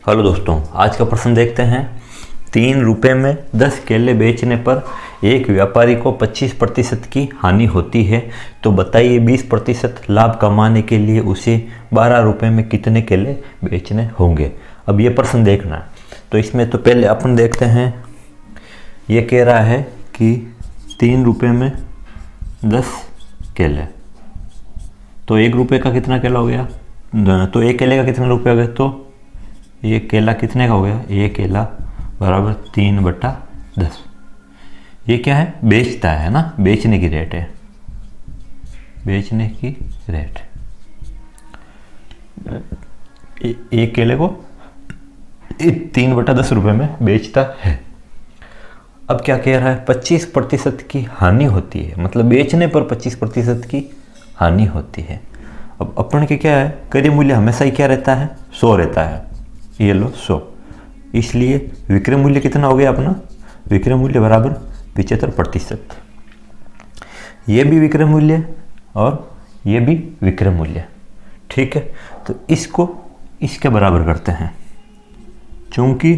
Hello दोस्तों, आज का प्रश्न देखते हैं। 3 रुपये में 10 केले बेचने पर एक व्यापारी को 25% की हानि होती है, तो बताइए 20% लाभ कमाने के लिए उसे 12 रुपये में कितने केले बेचने होंगे। अब ये प्रश्न देखना है, तो इसमें तो पहले अपन देखते हैं। ये कह रहा है कि 3 रुपये में 10 केले, तो 1 रुपये का कितना केला हो गया, तो 1 केले का कितना रुपये हो गया, तो ये केला कितने का हो गया, ये केला बराबर 3/10। ये क्या है, बेचता है ना, बेचने की रेट है, बेचने की रेट। एक केले को 3/10 रुपये में बेचता है। अब क्या कह रहा है, 25% की हानि होती है, मतलब बेचने पर 25% की हानि होती है। अब अपन के क्या है, क्रय मूल्य हमेशा ही क्या रहता है, 100 रहता है। ये लो 100, इसलिए विक्रय मूल्य कितना हो गया अपना, विक्रय मूल्य बराबर 75%। ये भी विक्रय मूल्य और ये भी विक्रय मूल्य, ठीक है। तो इसको इसके बराबर करते हैं, चूंकि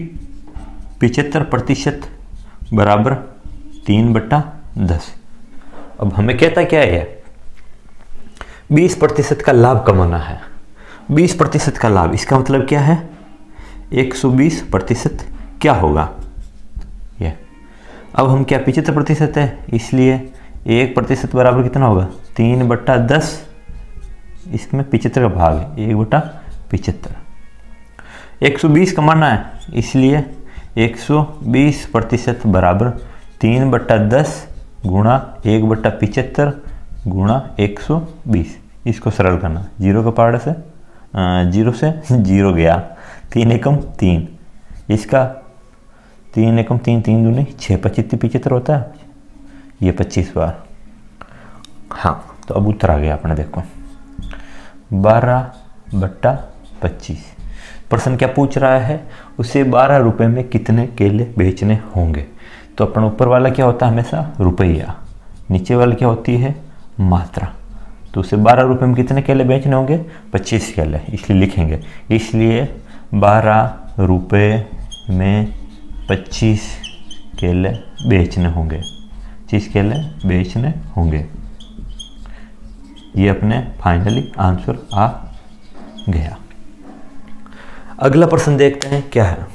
75% बराबर 3/10। अब हमें कहता क्या है, 20% का लाभ कमाना है। 20% का लाभ, इसका मतलब क्या है, 120% क्या होगा ये। अब हम क्या 75% है, इसलिए 1% बराबर कितना होगा, 3/10। इसमें 75 का भाग है, 1/75। 120 कमाना है, इसलिए 120% बराबर 3/10 गुणा 1/75 गुणा 120। इसको सरल करना, 0 का पार्ट से 0 से 0 गया, 3 एकम 3, इसका 3 एकम 3, 3 दूनी 6, 75 होता है, ये 25 बार। हाँ, तो अब उत्तर आ गया अपने, देखो 12/25। प्रश्न क्या पूछ रहा है, उसे 12 रुपये में कितने केले बेचने होंगे। तो अपन ऊपर वाला क्या होता है हमेशा रुपया, नीचे वाला क्या होती है मात्रा। तो उसे 12 रुपये में कितने केले बेचने होंगे, 25 केले, इसलिए लिखेंगे। इसलिए 12 रुपये में 25 केले बेचने होंगे, 25 केले बेचने होंगे। ये अपने फाइनली आंसर आ गया। अगला प्रश्न देखते हैं क्या है।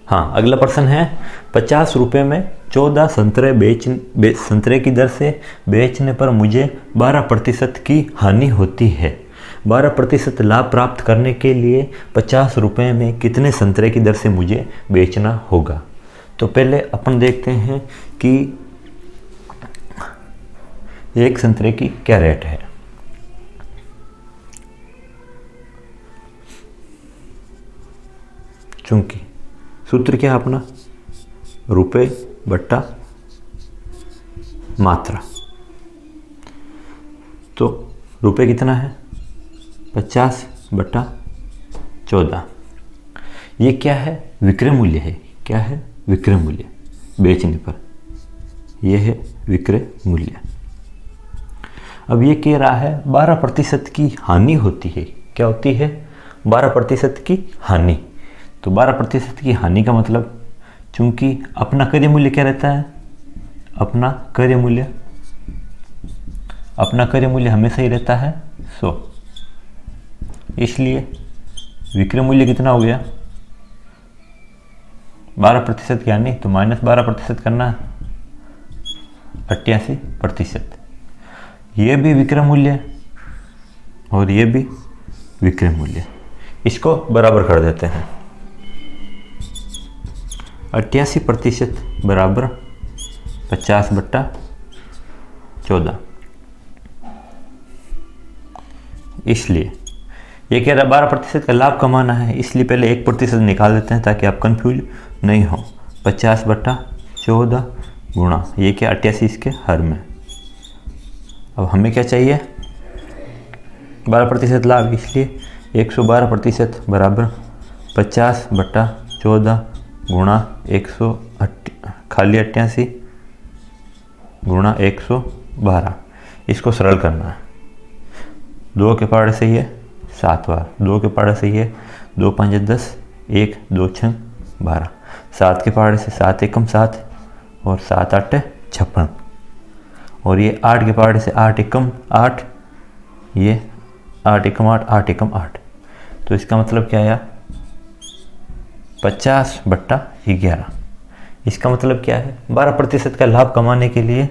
हाँ, अगला प्रश्न है, 50 रुपये में 14 संतरे की दर से बेचने पर मुझे 12% की हानि होती है। 12% लाभ प्राप्त करने के लिए 50 रुपये में कितने संतरे की दर से मुझे बेचना होगा। तो पहले अपन देखते हैं कि एक संतरे की क्या रेट है। चूंकि सूत्र क्या है अपना, रुपये बट्टा मात्रा। तो रुपये कितना है, 50/14। ये क्या है, विक्रय मूल्य है। क्या है, विक्रय मूल्य बेचने पर, यह है विक्रय मूल्य। अब ये कह रहा है 12% की हानि होती है। क्या होती है, 12% की हानि। तो 12% की हानि का मतलब, चूंकि अपना क्रय मूल्य क्या रहता है, अपना क्रय मूल्य हमेशा ही रहता है 100, इसलिए विक्रय मूल्य कितना हो गया 12% की हानि, तो -12% करना 88%। ये भी विक्रय मूल्य और ये भी विक्रय मूल्य, इसको बराबर कर देते हैं। 88% बराबर 50/14। इसलिए ये कह रहा है 12% का लाभ कमाना है, इसलिए पहले 1% निकाल देते हैं ताकि आप कंफ्यूज नहीं हो। 50/14 गुणा ये क्या 88 इसके हर में। अब हमें क्या चाहिए, 12% लाभ, इसलिए 112% बराबर 50/14 गुणा 188 गुणा 112। इसको सरल करना है, 2 के पार्ट से ये 7 बार, 2 के पहाड़े से ये 2 5 10, 1 2 6 12, 7 के पहाड़े से 7 एकम 7 और 7 8 56, और ये 8 के पहाड़े से 8 एकम 8, ये 8 एकम 8, 8 एकम 8। तो इसका मतलब क्या आया 50/11। इसका मतलब क्या है 12% का लाभ कमाने के लिए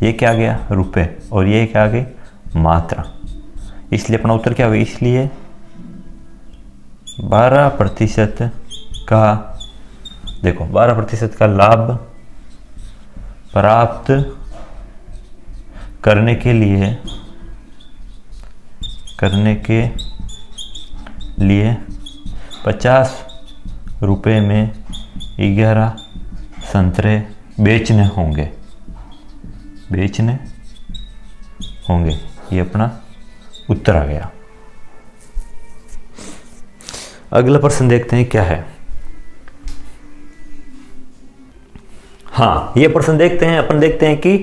ये क्या आ गया रुपए, और ये क्या आ गई मात्रा। इसलिए अपना उत्तर क्या हुआ, इसलिए 12% का, देखो 12% का लाभ प्राप्त करने के लिए 50 रुपये में 11 संतरे बेचने होंगे। ये अपना उत्तर आ गया। अगला प्रश्न देखते हैं क्या है। हाँ, ये प्रश्न देखते हैं, अपन देखते हैं कि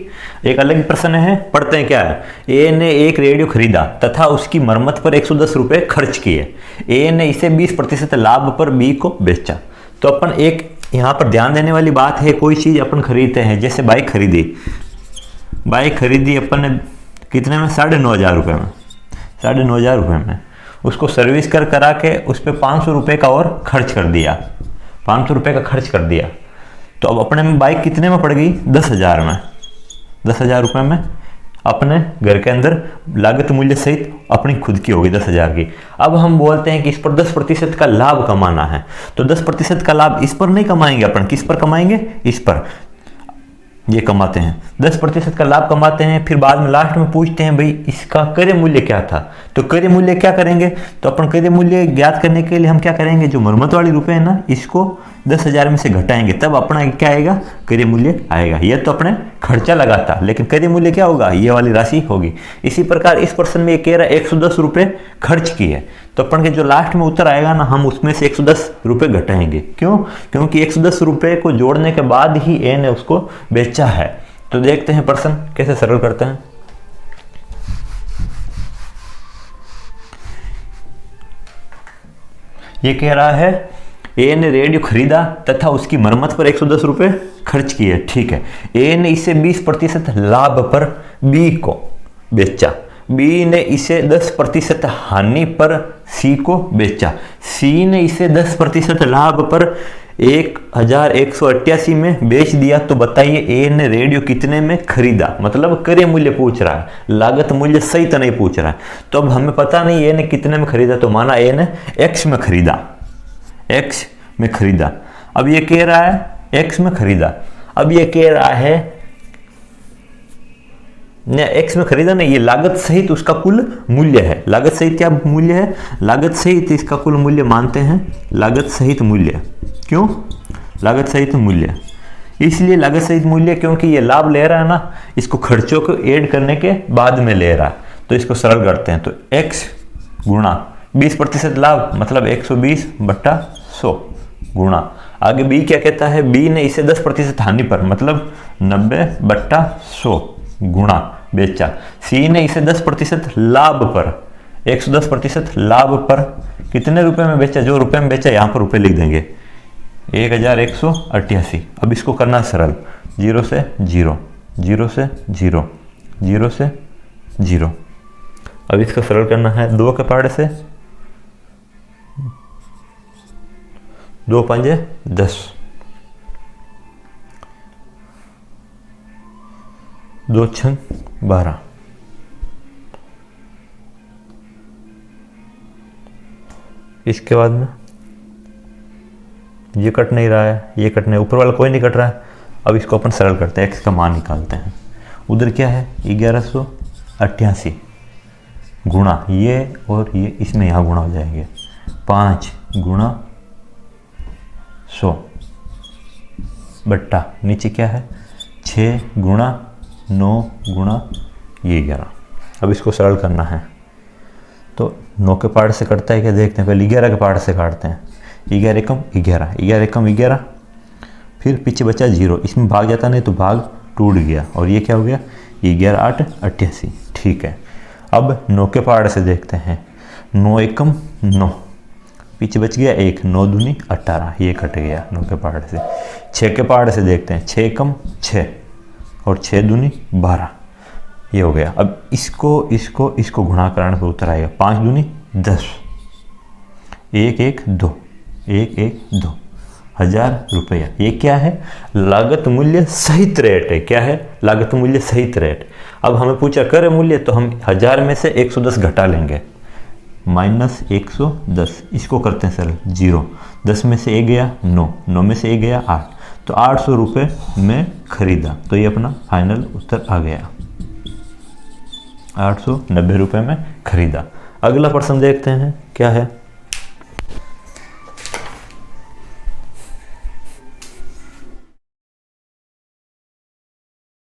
एक अलग प्रश्न है, पढ़ते हैं क्या है। ए ने एक रेडियो खरीदा तथा उसकी मरम्मत पर 110 रुपये खर्च किए। ए ने इसे 20% लाभ पर बी को बेचा। तो अपन एक यहाँ पर ध्यान देने वाली बात है, कोई चीज़ अपन खरीदते हैं, जैसे बाइक खरीदी अपन ने कितने में, 9,500 रुपये में, 9,500 रुपये में। उसको सर्विस करा के उस पर 500 रुपये का और खर्च कर दिया, 500 रुपये का खर्च कर दिया। तो अब अपने में बाइक कितने में पड़ गई, 10,000 में, 10,000 रुपये में अपने घर के अंदर लागत मूल्य सहित अपनी खुद की होगी 10,000 की। अब हम बोलते हैं कि इस पर 10% का लाभ कमाना है, तो 10% का लाभ इस पर नहीं कमाएंगे अपन, किस पर कमाएंगे, इस पर। ये कमाते हैं 10% का लाभ कमाते हैं, फिर बाद में लास्ट में पूछते हैं भाई इसका क्रय मूल्य क्या था। तो क्रय मूल्य क्या करेंगे, तो अपन क्रय मूल्य ज्ञात करने के लिए हम क्या करेंगे, जो मरम्मत वाली रुपए है ना, इसको 10,000 में से घटाएंगे, तब अपना क्या आएगा, क्रय मूल्य आएगा। ये तो अपने खर्चा लगा था, लेकिन क्रय मूल्य क्या होगा, ये वाली राशि होगी। इसी प्रकार इस प्रश्न में ये कह रहा है 110 रुपये खर्च किए, तो अपन के जो लास्ट में उत्तर आएगा ना, हम उसमें से 110 रुपये घटाएंगे। क्यों, क्योंकि 110 रुपये को जोड़ने के बाद ही ए ने उसको बेचा है। तो देखते हैं प्रश्न कैसे सरल करते हैं। ये कह रहा है ए ने रेडियो खरीदा तथा उसकी मरम्मत पर 110 रुपये खर्च किए। ठीक है, ए ने इसे 20% लाभ पर बी को बेचा, बी ने इसे 10% हानि पर सी को बेचा, सी ने इसे 10% लाभ पर 1,188 में बेच दिया। तो बताइए ए ने रेडियो कितने में खरीदा, मतलब क्रय मूल्य पूछ रहा है, लागत मूल्य सही तो नहीं पूछ रहा है। तो अब हमें पता नहीं ए ने कितने में खरीदा, तो माना ए ने एक्स में खरीदा, एक्स में खरीदा। अब ये कह रहा है एक्स में खरीदा, अब ये कह रहा है एक्स में खरीदा नहीं, ये लागत सहित उसका कुल मूल्य है। लागत सहित क्या मूल्य है, लागत सहित इसका कुल मूल्य मानते हैं, लागत सहित मूल्य। क्यों, लागत सहित मूल्य इसलिए लागत सहित मूल्य क्योंकि ये लाभ ले रहा है ना, इसको खर्चों को ऐड करने के बाद में ले रहा है। तो इसको सरल करते हैं, तो x गुणा 20% लाभ मतलब 120/100 गुणा, आगे b क्या कहता है, b ने इसे 10% हानि पर मतलब 90/100 गुणा बेचा, सी ने इसे 10% लाभ पर 110% लाभ पर कितने रुपए में बेचा, जो रुपए में बेचा यहां पर रुपए लिख देंगे 1,188। अब इसको करना सरल, 0 से 0, 0 से 0, 0 से 0। अब इसको सरल करना है, 2 के पहाड़े से 2 5 10, 2 6 12। इसके बाद में ये कट नहीं रहा है, ये कट नहीं, ऊपर वाला कोई नहीं कट रहा है। अब इसको अपन सरल करते हैं, x का मान निकालते हैं। उधर क्या है 1188 गुणा ये और ये, इसमें यहाँ गुणा हो जाएंगे 5 गुणा 100 बट्टा नीचे क्या है 6 गुणा 9 गुणा ये 11। अब इसको सरल करना है, तो 9 के पार्ट से कटता है क्या देखते हैं, पहले 11 के पार्ट से काटते हैं। 11 कम 11, 11 कम 11, फिर पीछे बचा 0, इसमें भाग जाता नहीं तो भाग टूट गया और ये क्या हो गया 11 8 88। ठीक है, अब 9 के पार्ट से देखते हैं। 9 एकम 9, पीछे बच गया 1, 9 दूनी 18, ये कट गया 9 के पहाड़ से। 6 के पहाड़ से देखते हैं, 6 एकम 6 और 6 दूनी 12, ये हो गया। अब इसको गुणा कराने पर उत्तर आएगा 5 दूनी 10, 1 1 2, 1 1 2, 1000 रुपया। ये क्या है? लागत मूल्य सहित रेट है। क्या है? लागत मूल्य सहित रेट। अब हमें पूछा क्रय मूल्य, तो हम 1000 में से 110 घटा लेंगे, माइनस 110, इसको करते हैं सरल 0, 10 में से 1 गया 9, 9 में से 1 गया 8, तो 800 रुपये में खरीदा। तो ये अपना फाइनल उत्तर आ गया, 890 रुपये में खरीदा। अगला प्रश्न देखते हैं क्या है।